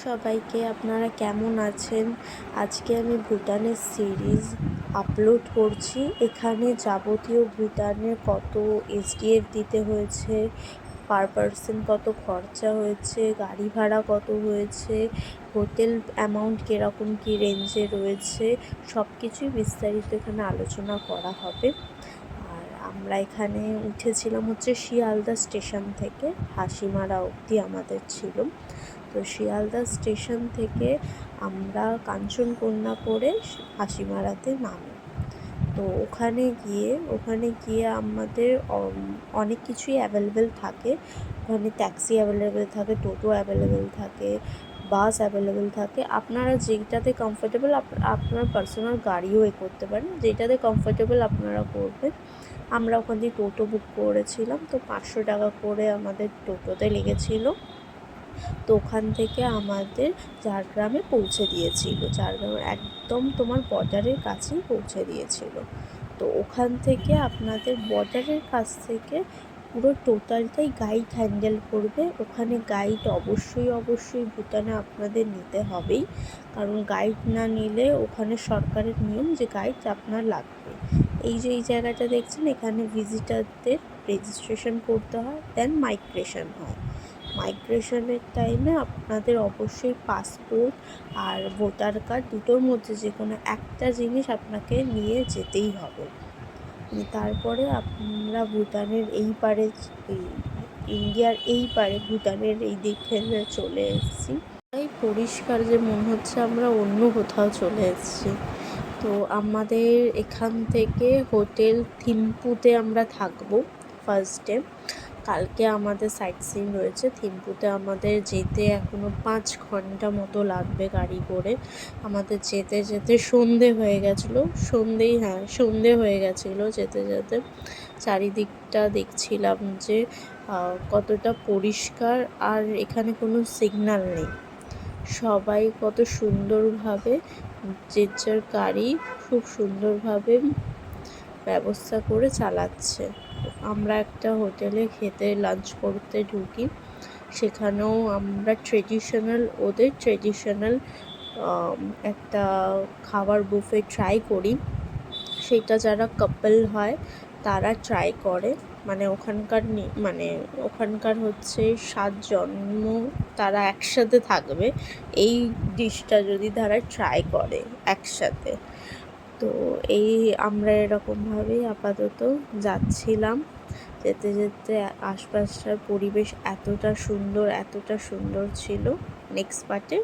সবাইকে, আপনারা কেমন আছেন? আজকে আমি ভুটানের সিরিজ আপলোড করছি। এখানে যাবতীয় ভুটানের কত এসডিএফ দিতে হয়েছে, পার পারসন কত খরচা হয়েছে, গাড়ি ভাড়া কত হয়েছে, হোটেল অ্যামাউন্ট কীরকম কী রেঞ্জে রয়েছে, সব কিছুই বিস্তারিত এখানে আলোচনা করা হবে। আর আমরা এখানে উঠেছিলাম শিয়ালদা স্টেশন থেকে, হাসিমারা অবধি আমাদের ছিল। তো শিয়ালদা স্টেশন থেকে আমরা কাঞ্চনকন্যা করে হাসিমারাতে নামি। তো ওখানে গিয়ে আমাদের অনেক কিছুই অ্যাভেলেবেল থাকে। ওখানে ট্যাক্সি অ্যাভেলেবেল থাকে, টোটো অ্যাভেলেবেল থাকে, বাস অ্যাভেলেবেল থাকে। আপনারা যেটাতে কমফোর্টেবল আপনার পার্সোনাল গাড়িও করতে পারেন, যেটাতে কমফোর্টেবল আপনারা করবেন। আমরা ওখান দিয়ে টোটো বুক করেছিলাম, তো 500 টাকা করে আমাদের টোটোতে লেগেছিলো। তো ওখান থেকে আমাদের ঝাড়গ্রামে পৌঁছে দিয়েছিল। ঝাড়গ্রাম একদম তোমার বর্ডারের কাছেই পৌঁছে দিয়েছিল। তো ওখান থেকে আপনাদের বর্ডারের কাছ থেকে পুরো টোটালটাই গাইড হ্যান্ডেল করবে। ওখানে গাইড অবশ্যই ভুটানে আপনাদের নিতে হবেই, কারণ গাইড না নিলে ওখানে সরকারের নিয়ম যে গাইড আপনার লাগবে। এই জায়গাটা দেখছেন, এখানে ভিজিটারদের রেজিস্ট্রেশন করতে হয়, দেন মাইগ্রেশন হয়। মাইগ্রেশনের টাইমে আপনাদের অবশ্যই পাসপোর্ট আর ভোটার কার্ড দুটোর মধ্যে যে কোনো একটা জিনিস আপনাকে নিয়ে যেতেই হবে। তারপরে আমরা ভুটানের এই পারে, ইন্ডিয়ার এই পারে ভুটানের এই দিকে চলে এসেছি। তাই পরিষ্কার যে মনে হচ্ছে আমরা অন্য কোথাও চলে এসেছি। তো আমাদের এখান থেকে হোটেল থিম্পুতে আমরা থাকবো ফার্স্টে। কালকে আমাদের সাইট সিইং রয়েছে। থিম্পুতে আমাদের যেতে এখনও 5 ঘন্টা মতো লাগবে গাড়ি করে। আমাদের যেতে সন্ধে হয়ে গেছিলো। সন্ধে হয়ে গেছিলো যেতে চারিদিকটা দেখছিলাম যে কতটা পরিষ্কার, আর এখানে কোনো সিগন্যাল নেই। সবাই কত সুন্দরভাবে যে যার গাড়ি খুব সুন্দরভাবে ব্যবস্থা করে চালাচ্ছে। আমরা একটা হোটেলে খেতে লাঞ্চ করতে ঢুকি, সেখানেও আমরা ওদের ট্রেডিশনাল একটা খাবার বুফে ট্রাই করি। সেটা যারা কাপল হয় তারা ট্রাই করে, ওখানকার 7 জন্ম তারা একসাথে থাকবে এই ডিশটা যদি তারা ট্রাই করে একসাথে। তো আমরা এরকমভাবেই আপাতত যাচ্ছিলাম। যেতে আশপাশটার পরিবেশ এতটা সুন্দর ছিল। নেক্সট পার্টে